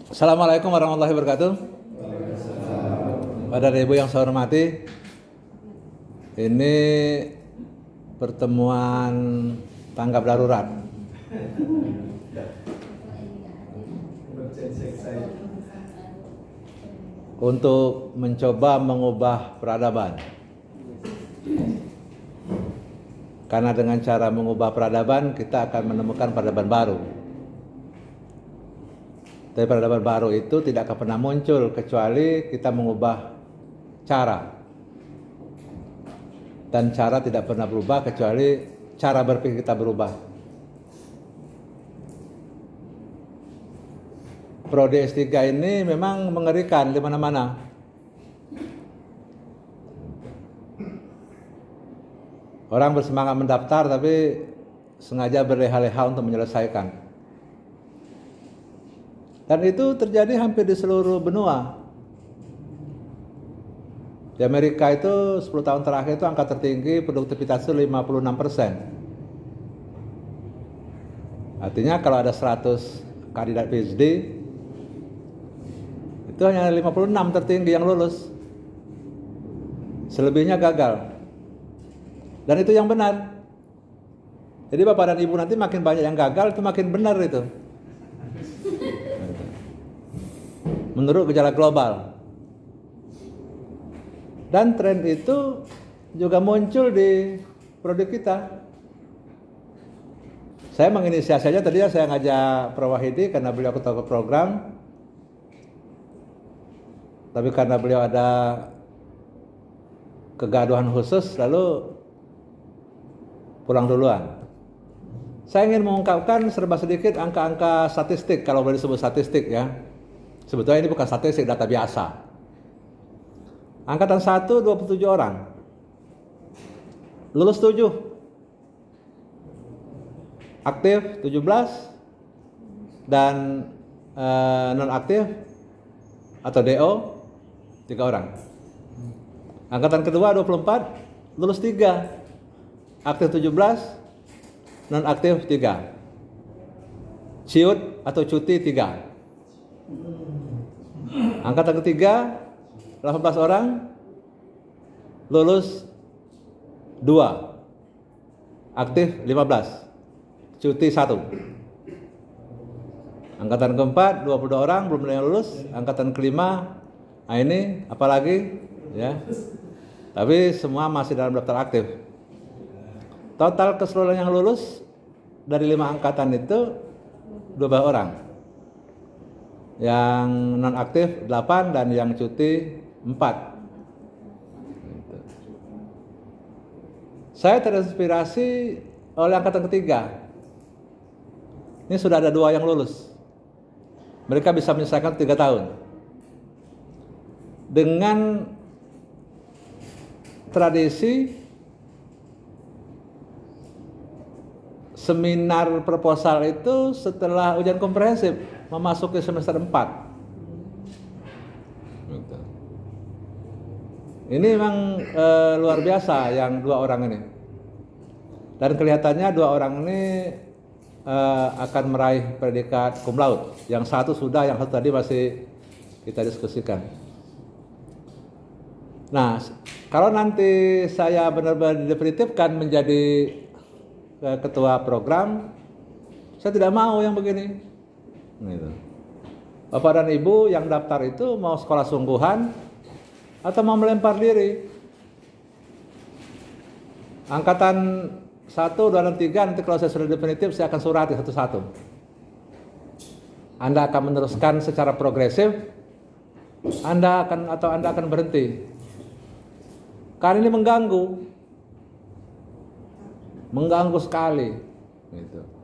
Assalamualaikum warahmatullahi wabarakatuh. Bapak dan Ibu yang saya hormati, ini pertemuan tanggap darurat untuk mencoba mengubah peradaban. Karena dengan cara mengubah peradaban, kita akan menemukan peradaban baru. Tapi peradaban baru itu tidak akan pernah muncul kecuali kita mengubah cara. Dan cara tidak pernah berubah kecuali cara berpikir kita berubah. Prodi S3 ini memang mengerikan di mana-mana. Orang bersemangat mendaftar tapi sengaja berleha-leha untuk menyelesaikan. Dan itu terjadi hampir di seluruh benua. Di Amerika itu 10 tahun terakhir itu angka tertinggi produktivitas itu 56%. Artinya kalau ada 100 kandidat PhD, itu hanya 56 tertinggi yang lulus. Selebihnya gagal. Dan itu yang benar. Jadi Bapak dan Ibu nanti makin banyak yang gagal, itu makin benar itu. Menurut gejala global. Dan tren itu juga muncul di produk kita. Saya menginisiasi aja, tadinya saya ngajak Prof. Wahidi karena beliau ketua program. Tapi karena beliau ada kegaduhan khusus, lalu pulang duluan. Saya ingin mengungkapkan serba sedikit angka-angka statistik, kalau boleh disebut statistik ya. Sebetulnya ini bukan statistik, data biasa. Angkatan 1, 27 orang. Lulus 7. Aktif 17. Dan non-aktif atau DO 3 orang. Angkatan kedua 24. Lulus 3. Aktif 17. Non-aktif 3. Ciut atau cuti 3. Angkatan ketiga 18 orang, lulus 2, aktif 15, cuti 1. Angkatan keempat 22 orang belum ada yang lulus. Angkatan kelima, nah ini apalagi ya. Tapi semua masih dalam daftar aktif. Total keseluruhan yang lulus dari 5 angkatan itu 12 orang. Yang non-aktif 8 dan yang cuti 4. Saya terinspirasi oleh angkatan ketiga. Ini sudah ada 2 yang lulus. Mereka bisa menyelesaikan 3 tahun. Dengan tradisi seminar proposal itu setelah ujian komprehensif memasuki semester 4. Ini memang luar biasa yang 2 orang ini. Dan kelihatannya 2 orang ini akan meraih predikat cum laude. Yang satu sudah, yang satu tadi masih kita diskusikan. Nah, kalau nanti saya benar-benar definitifkan menjadi ketua program, saya tidak mau yang begini. Gitu. Bapak dan Ibu yang daftar itu mau sekolah sungguhan atau mau melempar diri. Angkatan 1, 2, dan 3 nanti kalau saya sudah definitif saya akan surati satu-satu. Anda akan meneruskan secara progresif, Anda akan berhenti. Karena ini mengganggu sekali. Gitu.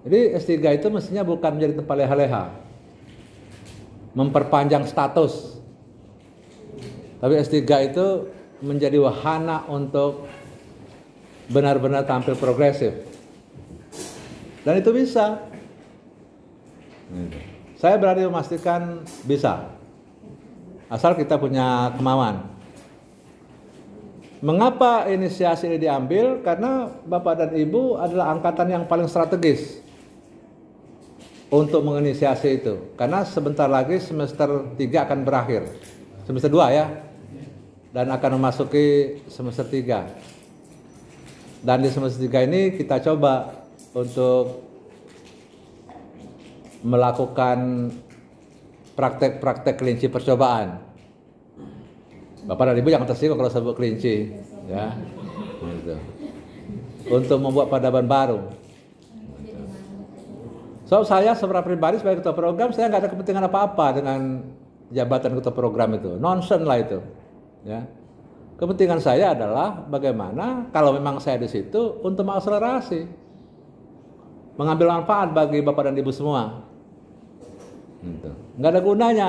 Jadi S3 itu mestinya bukan menjadi tempat leha-leha, memperpanjang status. Tapi S3 itu menjadi wahana untuk benar-benar tampil progresif. Dan itu bisa. Saya berani memastikan bisa. Asal kita punya kemauan. Mengapa inisiasi ini diambil? Karena Bapak dan Ibu adalah angkatan yang paling strategis untuk menginisiasi itu. Karena sebentar lagi semester 3 akan berakhir. Semester 2 ya. Dan akan memasuki semester 3. Dan di semester 3 ini kita coba untuk melakukan praktek-praktek kelinci percobaan. Bapak dan Ibu jangan tersinggung kalau sebut kelinci, ya. Gitu. Untuk membuat peradaban baru. So saya secara pribadi sebagai ketua program, saya nggak ada kepentingan apa-apa dengan jabatan ketua program itu, nonsense lah itu. Ya. Kepentingan saya adalah bagaimana kalau memang saya di situ untuk mengakselerasi, mengambil manfaat bagi Bapak dan Ibu semua. Gitu. Nggak ada gunanya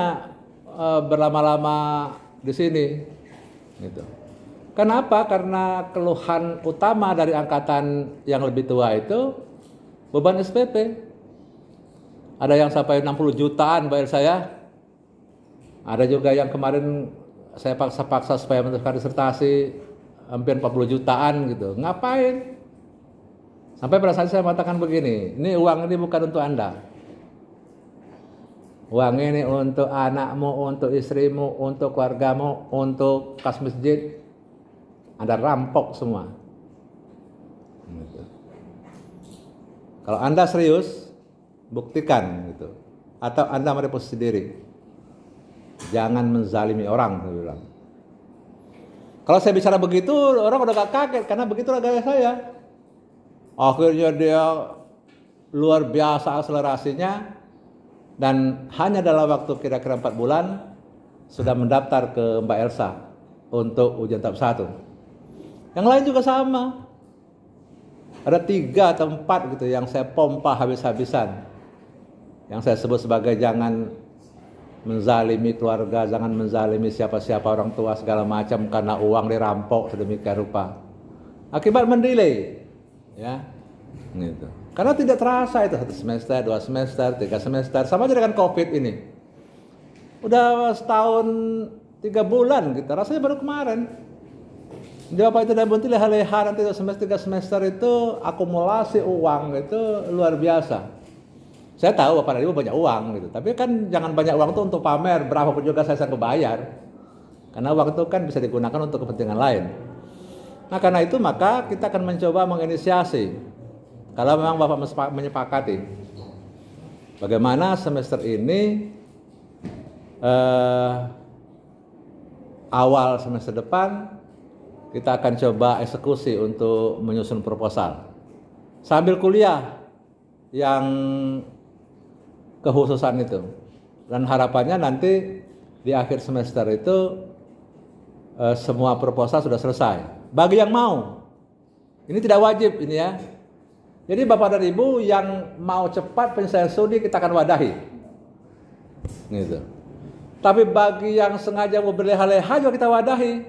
berlama-lama di sini. Gitu. Kenapa? Karena keluhan utama dari angkatan yang lebih tua itu beban SPP. Ada yang sampai 60 jutaan bayar saya. Ada juga yang kemarin saya paksa-paksa supaya meneruskan disertasi hampir 40 jutaan gitu. Ngapain? Sampai pada saat saya mengatakan begini, ini uang ini bukan untuk Anda. Uang ini untuk anakmu, untuk istrimu, untuk keluargamu, untuk kas masjid. Anda rampok semua. Gitu. Kalau Anda serius, buktikan gitu. Atau Anda mereposisi diri. Jangan menzalimi orang, saya bilang. Kalau saya bicara begitu, orang udah gak kaget karena begitulah gaya saya. Akhirnya dia luar biasa akselerasinya dan hanya dalam waktu kira-kira 4 bulan sudah mendaftar ke Mbak Elsa untuk ujian tahap 1. Yang lain juga sama. Ada 3 atau 4 gitu yang saya pompa habis-habisan. Yang saya sebut sebagai jangan menzalimi keluarga, jangan menzalimi siapa-siapa orang tua segala macam karena uang dirampok sedemikian rupa. Akibat mendelay, ya, gitu. Karena tidak terasa itu 1 semester, 2 semester, 3 semester, sama aja dengan COVID ini. Udah setahun 3 bulan gitu, rasanya baru kemarin. Jawab itu dan bunti leha-leha nanti 2 semester, 3 semester itu akumulasi uang itu luar biasa. Saya tahu Bapak dan Ibu banyak uang gitu, tapi kan jangan banyak uang itu untuk pamer, berapapun juga saya sanggup bayar. Karena uang itu kan bisa digunakan untuk kepentingan lain. Nah karena itu maka kita akan mencoba menginisiasi. Kalau memang Bapak menyepakati, bagaimana semester ini awal semester depan kita akan coba eksekusi untuk menyusun proposal sambil kuliah yang kekhususan itu, dan harapannya nanti di akhir semester itu semua proposal sudah selesai bagi yang mau. Ini tidak wajib ini ya. Jadi Bapak dan Ibu yang mau cepat penyelesaian studi kita akan wadahi gitu. Tapi bagi yang sengaja mau berleha-leha juga kita wadahi,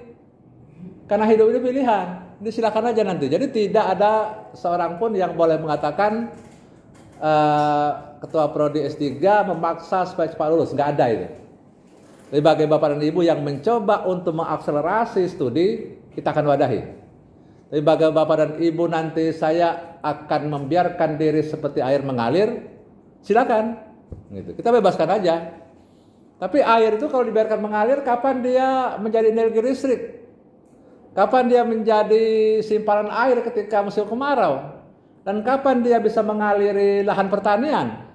karena hidup ini pilihan. Ini silakan aja nanti. Jadi tidak ada seorang pun yang boleh mengatakan Ketua Prodi S3 memaksa supaya cepat lulus, nggak ada itu. Tapi bagi Bapak dan Ibu yang mencoba untuk mengakselerasi studi, kita akan wadahi. Tapi bagi Bapak dan Ibu nanti saya akan membiarkan diri seperti air mengalir, silakan. Gitu. Kita bebaskan aja. Tapi air itu kalau dibiarkan mengalir, kapan dia menjadi energi listrik? Kapan dia menjadi simpanan air ketika musim kemarau? Dan kapan dia bisa mengaliri lahan pertanian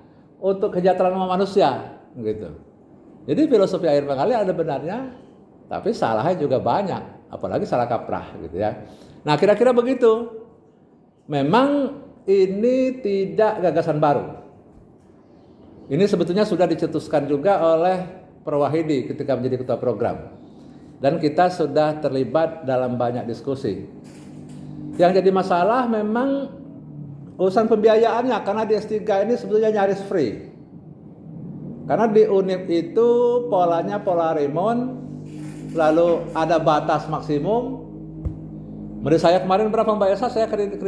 untuk kesejahteraan manusia, gitu. Jadi filosofi air mengalir ada benarnya, tapi salahnya juga banyak, apalagi salah kaprah, gitu ya. Nah, kira-kira begitu. Memang ini tidak gagasan baru. Ini sebetulnya sudah dicetuskan juga oleh Perwahidi ketika menjadi ketua program. Dan kita sudah terlibat dalam banyak diskusi. Yang jadi masalah memang urusan pembiayaannya, karena di S3 ini sebetulnya nyaris free. Karena di UNIP itu polanya pola Raymond, lalu ada batas maksimum. Menurut saya kemarin berapa Mbak Elsa saya kredit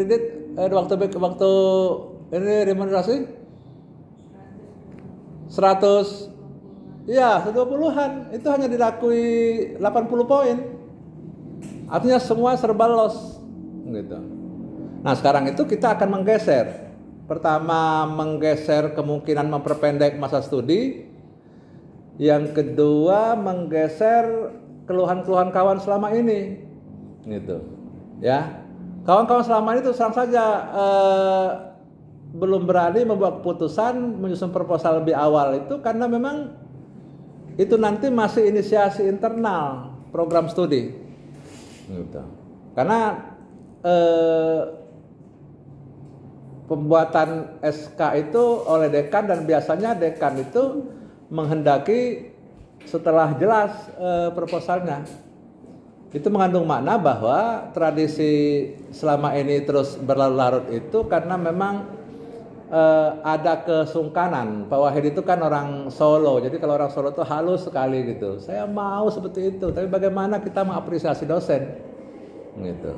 waktu ini remunerasi 100, ya 120-an, itu hanya diakui 80 poin. Artinya semua serba loss gitu. Nah sekarang itu kita akan menggeser Pertama, menggeser kemungkinan memperpendek masa studi. Yang kedua, menggeser keluhan-keluhan kawan selama ini, gitu. Ya, kawan-kawan selama ini terus terang saja belum berani membuat keputusan menyusun proposal lebih awal itu karena memang itu nanti masih inisiasi internal program studi, gitu. Karena pembuatan SK itu oleh dekan dan biasanya dekan itu menghendaki setelah jelas proposalnya. Itu mengandung makna bahwa tradisi selama ini terus berlarut-larut itu karena memang ada kesungkanan. Pak Wahid itu kan orang Solo, jadi kalau orang Solo itu halus sekali gitu. Saya mau seperti itu, tapi bagaimana kita mengapresiasi dosen? Gitu.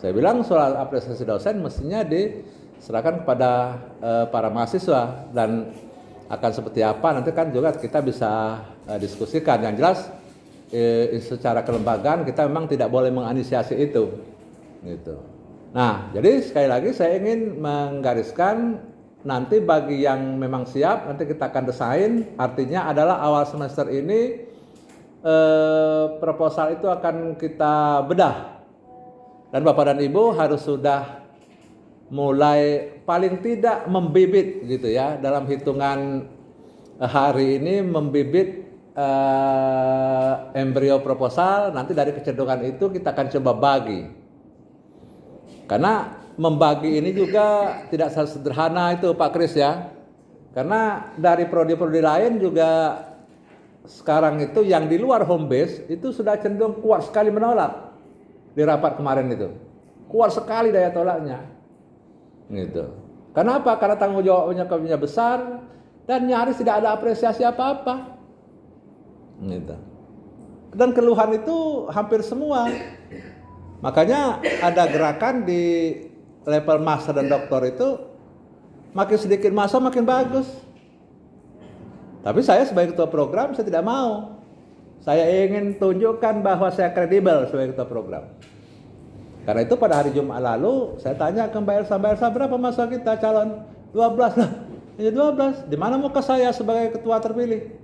Saya bilang soal apresiasi dosen mestinya diserahkan kepada para mahasiswa dan akan seperti apa nanti kan juga kita bisa diskusikan. Yang jelas secara kelembagaan kita memang tidak boleh menginisiasi itu, gitu. Nah, jadi sekali lagi saya ingin menggariskan nanti bagi yang memang siap nanti kita akan desain. Artinya adalah awal semester ini proposal itu akan kita bedah dan Bapak dan Ibu harus sudah mulai paling tidak membibit gitu ya, dalam hitungan hari ini membibit embrio proposal. Nanti dari kecenderungan itu kita akan coba bagi, karena membagi ini juga tidak sederhana itu Pak Kris ya, karena dari prodi-prodi lain juga sekarang itu yang di luar home base itu sudah cenderung kuat sekali menolak. Di rapat kemarin itu kuat sekali daya tolaknya, gitu. Kenapa? Karena tanggung jawabnya besar dan nyaris tidak ada apresiasi apa-apa, gitu. Dan keluhan itu hampir semua. Makanya ada gerakan di level master dan doktor itu makin sedikit masa makin bagus. Tapi saya sebagai ketua program saya tidak mau. Saya ingin tunjukkan bahwa saya kredibel sebagai ketua program. Karena itu pada hari Jumat lalu saya tanya ke Mbak Elsa, berapa masa kita calon? 12 lah. Ya 12. Di mana muka saya sebagai ketua terpilih?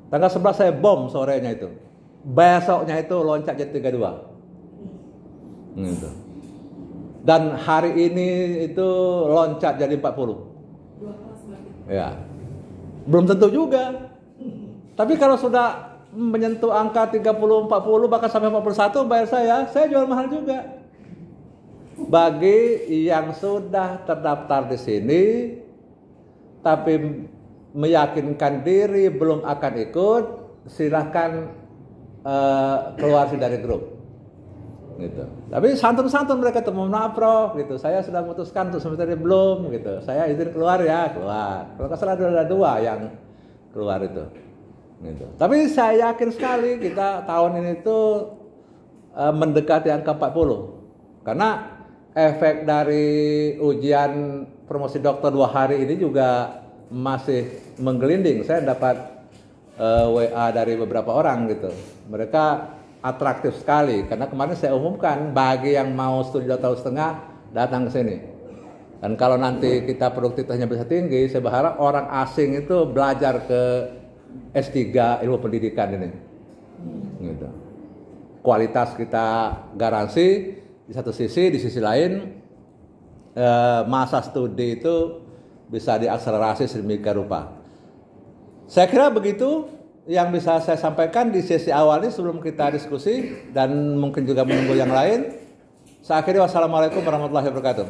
Tanggal 11 saya bom sorenya itu. Besoknya itu loncat jadi 32. Gitu. Dan hari ini itu loncat jadi 40. Ya. Belum tentu juga. Tapi kalau sudah menyentuh angka 30, 40 bahkan sampai 41 bayar saya jual mahal juga. Bagi yang sudah terdaftar di sini tapi meyakinkan diri belum akan ikut, silahkan keluar dari grup, gitu. Tapi santun-santun mereka tuh, mohon maaf Prof, gitu. Saya sudah memutuskan untuk sementara belum, gitu. Saya izin keluar ya, keluar. Kalau nggak salah ada 2 yang keluar itu, gitu. Tapi saya yakin sekali kita tahun ini tuh mendekati angka 40, karena efek dari ujian promosi dokter 2 hari ini juga masih menggelinding. Saya dapat WA dari beberapa orang gitu. Mereka atraktif sekali karena kemarin saya umumkan bagi yang mau studi 2 tahun setengah datang ke sini. Dan kalau nanti kita produktivitasnya bisa tinggi, saya berharap orang asing itu belajar ke S3 ilmu pendidikan ini. Gitu. Kualitas kita garansi. Di satu sisi, di sisi lain masa studi itu bisa diakselerasi sedemikian rupa. Saya kira begitu yang bisa saya sampaikan di sesi awal ini sebelum kita diskusi dan mungkin juga menunggu yang lain. Saya akhiri, wassalamualaikum warahmatullahi wabarakatuh.